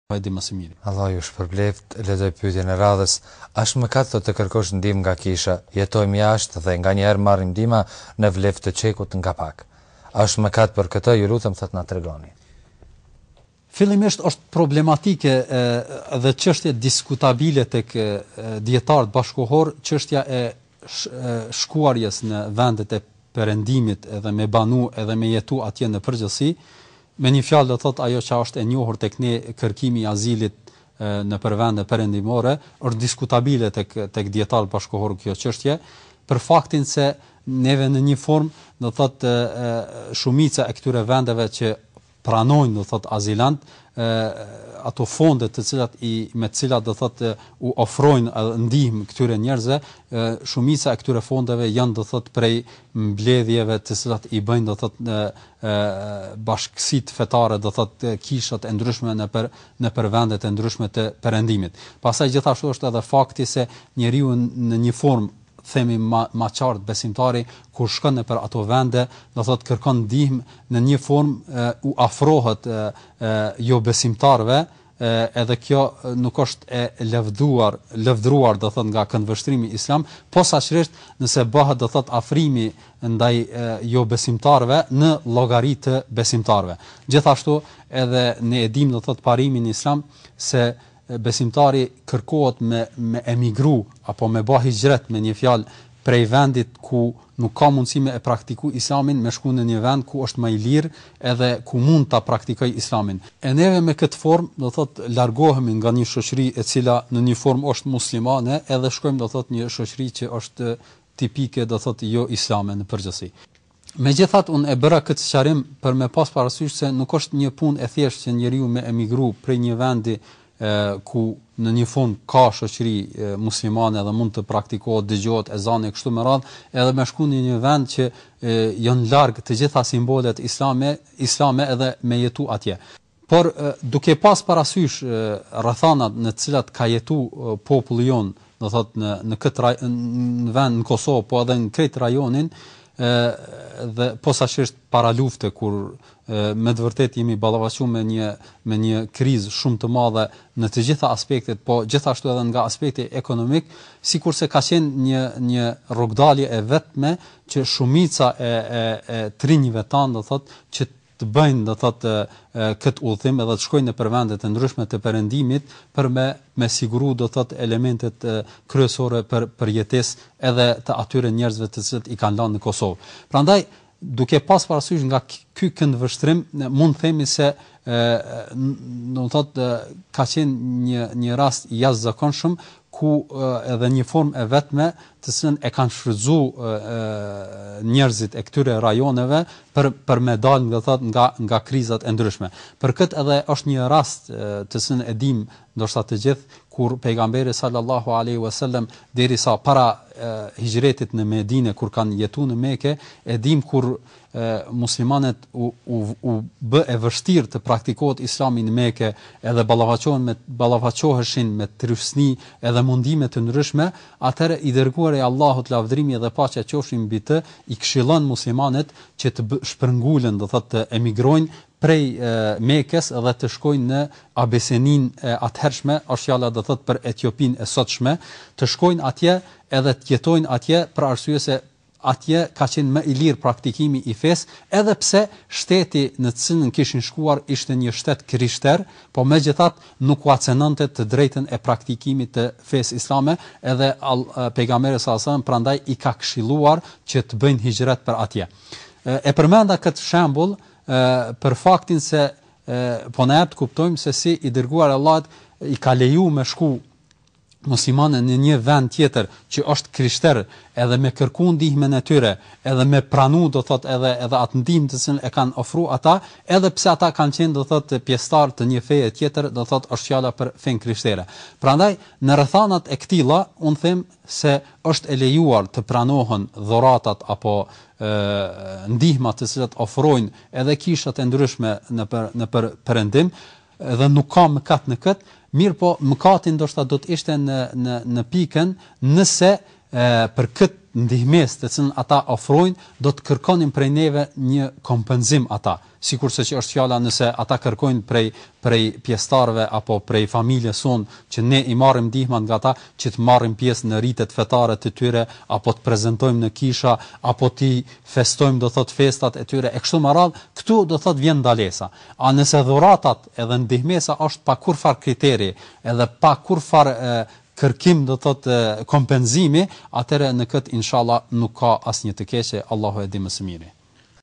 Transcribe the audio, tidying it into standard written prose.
Hajde më së miri. Allah ju shpërbleft, lexoj pyetjen e radhës. Është mëkat të kërkosh ndihmë nga kisha, jetojmë jashtë dhe nganjëherë marrim ndihmë në vlef të çekut nga pak. Është mëkat për këtë, ju lutem thot na tregoni. Fillimisht është problematike dhe çështje diskutabile tek dietarët bashkëkohor, çështja e shkuarjes në vendet e perëndimit edhe me banu edhe me jetu atje në përgjithësi. Me një fjalë do thot ajo që është e njohur tek ne, kërkimi i azilit në vende perëndimore, është diskutabile tek dietarët bashkëkohor kjo çështje, për faktin se neve në një formë do thot shumica e këtyre vendeve që pranojnë do thot azilant, ato fonde të cilat me të cilat do thot u ofrojnë ndihmë këtyre njerëzve, shumica e këtyre fondeve janë do thot prej mbledhjeve të cilat i bëjnë do thot bashkësitë fetare, do thot kishat e ndryshme nëpër vendet e ndryshme të perëndimit. Pastaj gjithashtu është edhe fakti se njeriu në një formë themi ma qartë besimtari kur shkon nëpër ato vende, do thot kërkon ndihmë në një formë u afrohet jo besimtarve, edhe kjo nuk është e lëvdruar do thot nga këndvështrimi islam, posaçërisht nëse bëhet do thot afrimi ndaj jo besimtarve në llogari të besimtarve. Gjithashtu edhe ne e dimë do thot parimin islam se besimtari kërkohet me emigru apo me bë hijret me një fjalë prej vendit ku nuk ka mundësi me e praktiku islamin, me shku në një vend ku është më i lirë edhe ku mund ta praktikoj islamin. E neve me këtë formë do thot largohemi nga një shoqëri e cila në një formë është muslimane, edhe shkojmë do thot një shoqëri që është tipike do thot jo islame në përgjithësi. Megjithatë unë e bëra këtë sqarim për me pas parasysh se nuk është një punë e thjeshtë që njeriu me emigru prej një vendi ku në një fund ka shoqëri muslimane dhe mund të praktikohet, dëgjohet ezani e kështu me radhë, edhe me shku në një vend që janë larg të gjitha simbolet islame edhe me jetu atje. Por duke pas parasysh rrethanat në të cilat ka jetu populli jon, do thot në këtë në vend në Kosovë, po edhe në këtë rajonin, dhe posaçërisht para lufte kur me të vërtetë jemi ballavaçuar me një krizë shumë të madhe në të gjitha aspektet, po gjithashtu edhe nga aspekti ekonomik, sikurse ka qenë një rrugdalje e vetme që shumica e trinjve tanë do thotë që të bëjnë do thotë këtë udhim edhe të shkojnë në vende të ndryshme të perëndimit për me siguru do thotë elementet kryesore për jetesë edhe të atyre njerëzve të cilët i kanë lënë në Kosovë. Prandaj duke pas parasysh nga ky këndvështrim mund të themi se do thotë ka qenë një rast i jashtëzakonshëm ku edhe një formë e vetme të cilën e kanë shfrytzuar njerëzit e këtyre rajoneve për me dalë do thotë nga krizat e ndryshme. Për këtë edhe është një rast të cilën e dim ndoshta të gjithë kur pejgamberi sallallahu alaihi wasallam derisa para hijretit në Medinë kur kanë jetuar në Mekë, e dim kur muslimanët u bë e vështirë të praktikohet Islami në Mekë, edhe ballafaqoheshin me trysni edhe mundime të ndryshme, atëherë i dërguari i Allahut lavdërimi dhe paqja qofshin mbi të, i këshillon muslimanët që të shpërngulen, do thotë të emigrojnë prej Mekës dhe të shkojnë në Abesenin e atëhershme, është fjala do thotë për Etiopinë e sotshme, të shkojnë atje edhe të jetojnë atje për arsye se atje ka qenë më i lirë praktikimi i fesë, edhe pse shteti në të cilin kishin shkuar ishte një shtet krishter, po megjithatë nuk u acenonte të drejtën e praktikimit të fesë islame, edhe pejgamberi sallallahu alajhi wasallam prandaj i ka këshilluar që të bëjnë hijret për atje. E përmenda këtë shembull për faktin se po na jep të kuptojmë se si i dërguar Allahut i ka lejuar me shku muslimanë në një vend tjetër që është krishter, edhe me kërku ndihmën e tyre, edhe me pranu do thotë edhe atë ndihmë të cilën e kanë ofruar ata, edhe pse ata kanë qenë do thotë pjesëtar të një feje tjetër, do thotë është fjala për fen krishtere. Prandaj në rrethanat e këtilla un them se është e lejuar të pranohen dhuratat apo ndihmat të cilat ofrojnë edhe kishat e ndryshme në perëndim, dhe nuk ka mëkat në këtë. Mirë po, mëkati ndoshta do të ishte në pikën nëse për këtë ndihmës të cilën ata ofrojnë, do të kërkonin prej neve një kompenzim ata. Sikurse që është fjala nëse ata kërkojnë prej pjesëtarëve apo prej familjes sonë që ne i marrim ndihmën nga ata, që të marrim pjesë në ritet fetare të tyre, apo të prezantojmë në kisha, apo të festojmë do thot festat e tyre e kështu me radhë, këtu do thot vjen ndalesa. A nëse dhuratat edhe ndihmesa është pa kurfar kriteri, edhe pa kurfar kërkim do thot kompenzimi, atëherë në këtë inshallah nuk ka asnjë të keqe, Allahu e di më së miri.